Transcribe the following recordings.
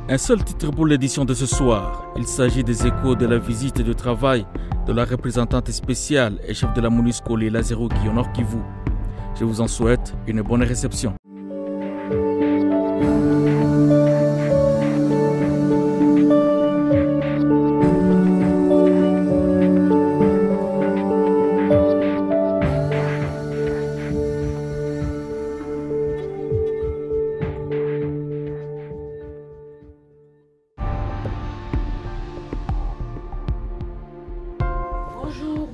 Un seul titre pour l'édition de ce soir. Il s'agit des échos de la visite de travail de la représentante spéciale et chef de la MONUSCO, Leila Zerougui, au Nord Kivu. Je vous en souhaite une bonne réception.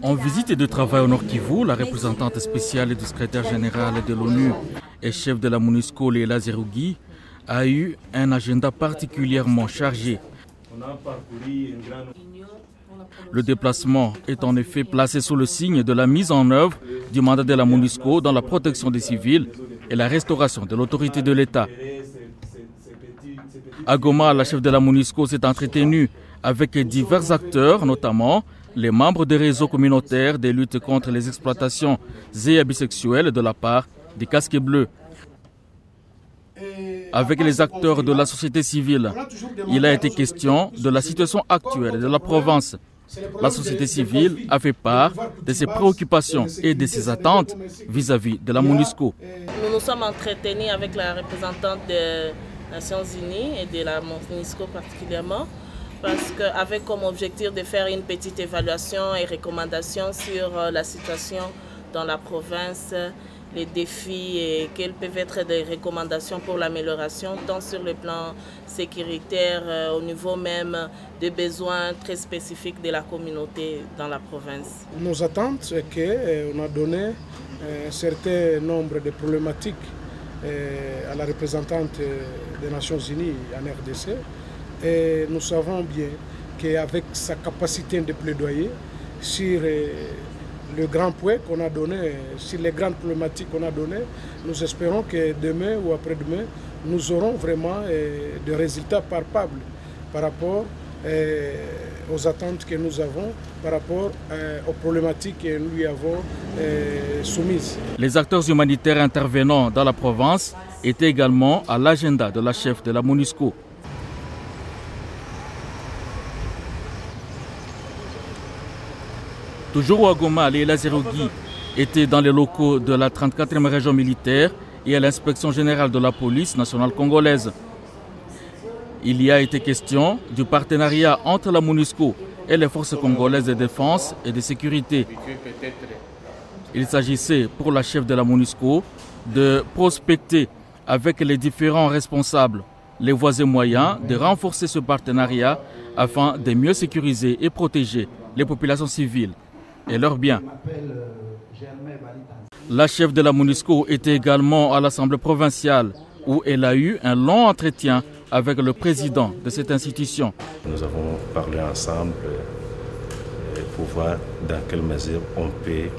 En visite de travail au Nord Kivu, la représentante spéciale du secrétaire général de l'ONU et chef de la MONUSCO, Leila Zerougui, a eu un agenda particulièrement chargé. Le déplacement est en effet placé sous le signe de la mise en œuvre du mandat de la MONUSCO dans la protection des civils et la restauration de l'autorité de l'État. À Goma, la chef de la MONUSCO s'est entretenue avec divers acteurs, notamment les membres des réseaux communautaires de lutte contre les exploitations et abus sexuels de la part des casques bleus. Avec les acteurs de la société civile, il a été question de la situation actuelle de la province. La société civile a fait part de ses préoccupations et de ses attentes vis-à-vis de la MONUSCO. Nous nous sommes entretenus avec la représentante des Nations Unies et de la MONUSCO particulièrement, parce qu'avec comme objectif de faire une petite évaluation et recommandation sur la situation dans la province, les défis et quelles peuvent être des recommandations pour l'amélioration, tant sur le plan sécuritaire, au niveau même des besoins très spécifiques de la communauté dans la province. Nos attentes, c'est qu'on a donné un certain nombre de problématiques à la représentante des Nations Unies en RDC. Et nous savons bien qu'avec sa capacité de plaidoyer sur le grand point qu'on a donné, sur les grandes problématiques qu'on a données, nous espérons que demain ou après-demain, nous aurons vraiment des résultats palpables par rapport aux attentes que nous avons, par rapport aux problématiques que nous lui avons soumises. Les acteurs humanitaires intervenant dans la province étaient également à l'agenda de la chef de la MONUSCO. Toujours à Goma, Leila Zerougui était dans les locaux de la 34e région militaire et à l'inspection générale de la police nationale congolaise. Il y a été question du partenariat entre la MONUSCO et les forces congolaises de défense et de sécurité. Il s'agissait pour la chef de la MONUSCO de prospecter avec les différents responsables les voies et moyens de renforcer ce partenariat afin de mieux sécuriser et protéger les populations civiles et leurs biens. La chef de la MONUSCO était également à l'Assemblée provinciale où elle a eu un long entretien avec le président de cette institution. Nous avons parlé ensemble pour voir dans quelle mesure on peut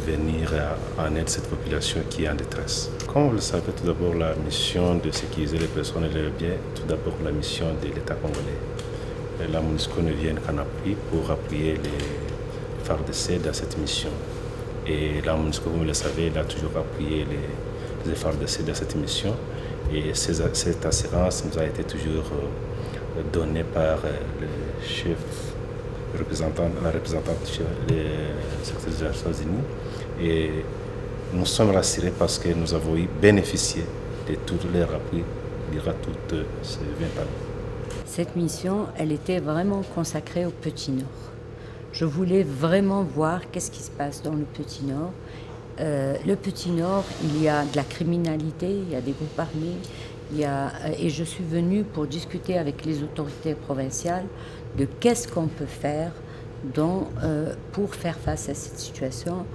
venir en aide à cette population qui est en détresse. Comme vous le savez, tout d'abord la mission de sécuriser les personnes et leurs biens, tout d'abord la mission de l'État congolais. La MONUSCO ne vient qu'en appui pour appuyer les FARDC dans cette mission. Et la MONUSCO, comme vous le savez, elle a toujours appuyé les FARDC dans cette mission. Et cette assurance nous a été toujours donnée par le chef représentant, la représentante du secrétaire des Nations Unies. Et nous sommes rassurés parce que nous avons bénéficié de tous les appuis durant toutes ces 20 années. Cette mission, elle était vraiment consacrée au Petit Nord. Je voulais vraiment voir qu'est-ce qui se passe dans le Petit Nord. Le Petit Nord, il y a de la criminalité, il y a des groupes armés, et je suis venue pour discuter avec les autorités provinciales de qu'est-ce qu'on peut faire pour faire face à cette situation.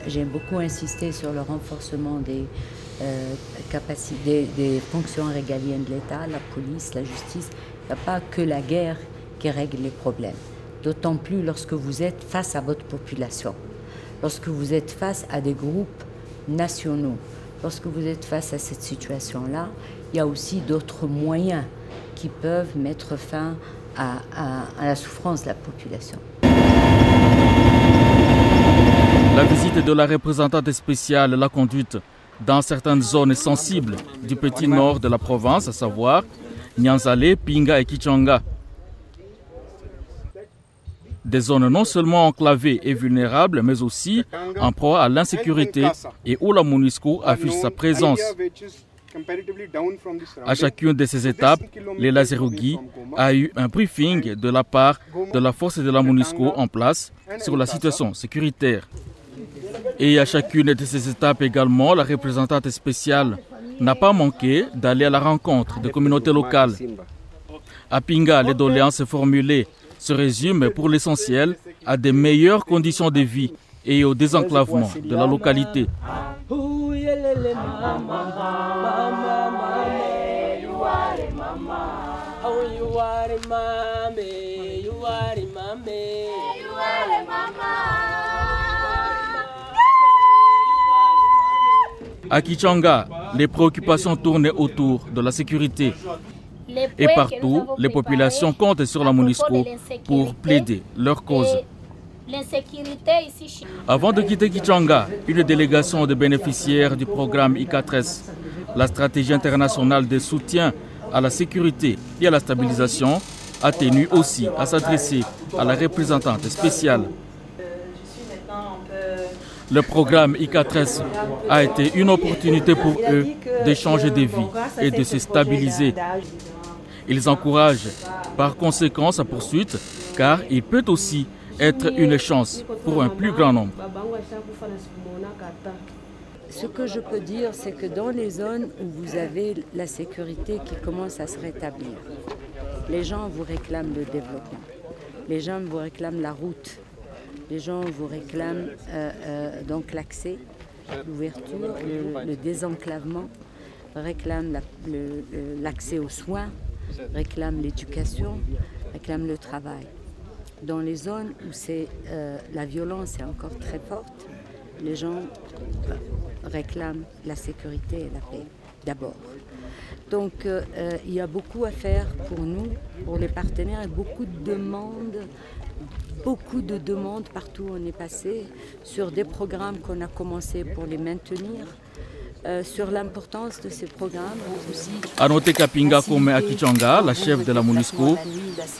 J'ai beaucoup insisté sur le renforcement des capacités, des fonctions régaliennes de l'État, la police, la justice. Il n'y a pas que la guerre qui règle les problèmes. D'autant plus lorsque vous êtes face à votre population, lorsque vous êtes face à des groupes nationaux, lorsque vous êtes face à cette situation-là, il y a aussi d'autres moyens qui peuvent mettre fin à la souffrance de la population. La visite de la représentante spéciale l'a conduite dans certaines zones sensibles du Petit Nord de la province, à savoir Nyanzale, Pinga et Kichanga. Des zones non seulement enclavées et vulnérables, mais aussi en proie à l'insécurité et où la MONUSCO affiche sa présence. À chacune de ces étapes, Leila Zerougui a eu un briefing de la part de la force de la MONUSCO en place sur la situation sécuritaire. Et à chacune de ces étapes également, la représentante spéciale n'a pas manqué d'aller à la rencontre des communautés locales. À Pinga, les doléances formulées se résument pour l'essentiel à des meilleures conditions de vie et au désenclavement de la localité. À Kichanga, les préoccupations tournent autour de la sécurité. Et partout, les populations comptent sur la MONUSCO pour plaider leur cause. Avant de quitter Kichanga, une délégation de bénéficiaires du programme I4S, la stratégie internationale de soutien à la sécurité et à la stabilisation, a tenu aussi à s'adresser à la représentante spéciale. Le programme I4S a été une opportunité pour eux d'échanger des vies et de se stabiliser. Ils encouragent par conséquent sa poursuite car il peut aussi être une chance pour un plus grand nombre. Ce que je peux dire, c'est que dans les zones où vous avez la sécurité qui commence à se rétablir, les gens vous réclament le développement, les gens vous réclament la route, les gens vous réclament donc l'accès, l'ouverture, le désenclavement, réclament l'accès aux soins, réclament l'éducation, réclament le travail. Dans les zones où la violence est encore très forte, les gens réclament la sécurité et la paix d'abord. Donc il y a beaucoup à faire pour nous, pour les partenaires, et beaucoup de demandes partout où on est passé, sur des programmes qu'on a commencé pour les maintenir, sur l'importance de ces programmes aussi. À noter qu'à Pinga comme à Kichanga, la chef de la MONUSCO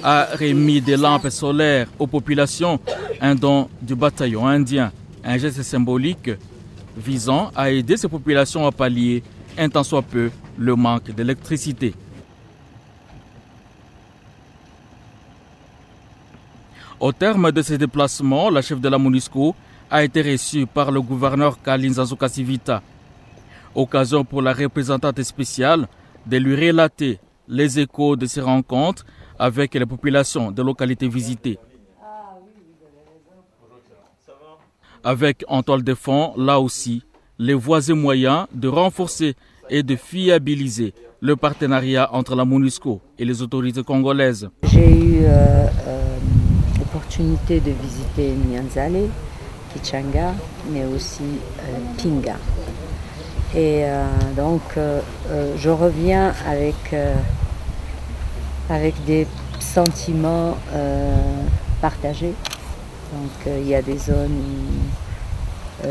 a remis des lampes solaires aux populations, un don du bataillon indien, un geste symbolique visant à aider ces populations à pallier un tant soit peu le manque d'électricité. Au terme de ces déplacements, la chef de la MONUSCO a été reçue par le gouverneur Kaline Zanzuka Sivita. Occasion pour la représentante spéciale de lui relater les échos de ces rencontres avec les populations des localités visitées. Avec en toile de fond, là aussi, les voies et moyens de renforcer et de fiabiliser le partenariat entre la MONUSCO et les autorités congolaises. J'ai eu l'opportunité de visiter Nyanzale, Kichanga, mais aussi Pinga. Et donc je reviens avec des sentiments partagés. Donc il y a des zones où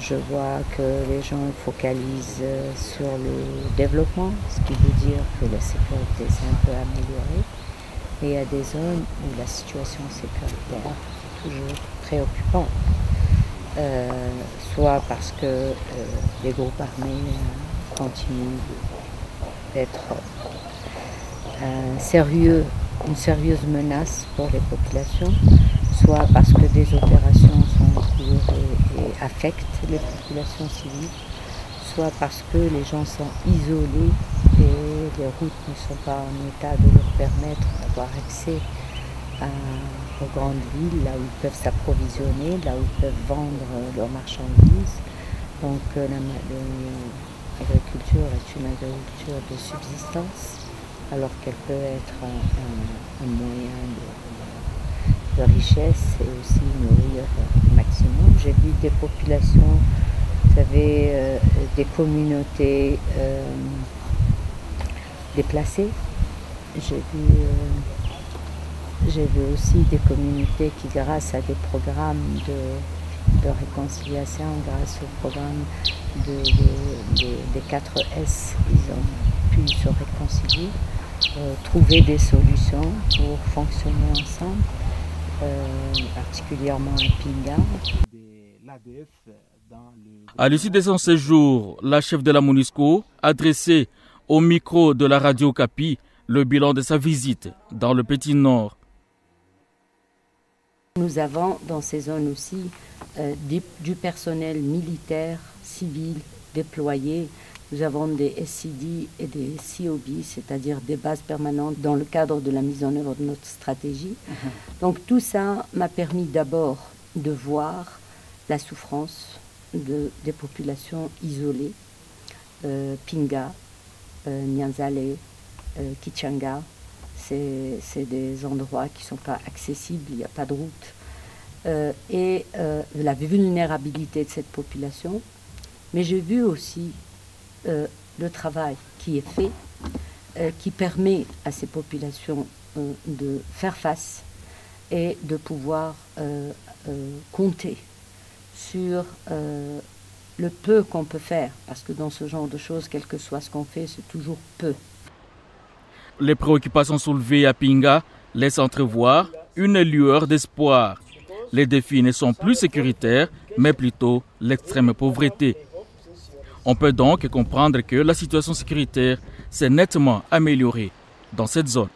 je vois que les gens focalisent sur le développement, ce qui veut dire que la sécurité s'est un peu améliorée. Et il y a des zones où la situation sécuritaire est toujours préoccupante. Soit parce que les groupes armés continuent d'être une sérieuse menace pour les populations, soit parce que des opérations sont en cours et affectent les populations civiles, soit parce que les gens sont isolés et les routes ne sont pas en état de leur permettre d'avoir accès aux grandes villes, là où ils peuvent s'approvisionner, là où ils peuvent vendre leurs marchandises. Donc l'agriculture est une agriculture de subsistance, alors qu'elle peut être un moyen de richesse et aussi nourrir au maximum. J'ai vu des populations, vous savez, des communautés déplacées. J'ai vu aussi des communautés qui, grâce à des programmes de réconciliation, grâce au programme des 4S, ils ont pu se réconcilier. trouver des solutions pour fonctionner ensemble, particulièrement à Pinga. À l'issue de son séjour, la chef de la MONUSCO a dressé au micro de la radio Okapi le bilan de sa visite dans le Petit Nord. Nous avons dans ces zones aussi du personnel militaire, civil déployé. Nous avons des SCD et des COB, c'est-à-dire des bases permanentes dans le cadre de la mise en œuvre de notre stratégie. Donc tout ça m'a permis d'abord de voir la souffrance des populations isolées, Pinga, Nyanzale, Kichanga. C'est des endroits qui ne sont pas accessibles, il n'y a pas de route. Et la vulnérabilité de cette population. Mais j'ai vu aussi le travail qui est fait, qui permet à ces populations de faire face et de pouvoir compter sur le peu qu'on peut faire. Parce que dans ce genre de choses, quel que soit ce qu'on fait, c'est toujours peu. Les préoccupations soulevées à Pinga laissent entrevoir une lueur d'espoir. Les défis ne sont plus sécuritaires, mais plutôt l'extrême pauvreté. On peut donc comprendre que la situation sécuritaire s'est nettement améliorée dans cette zone.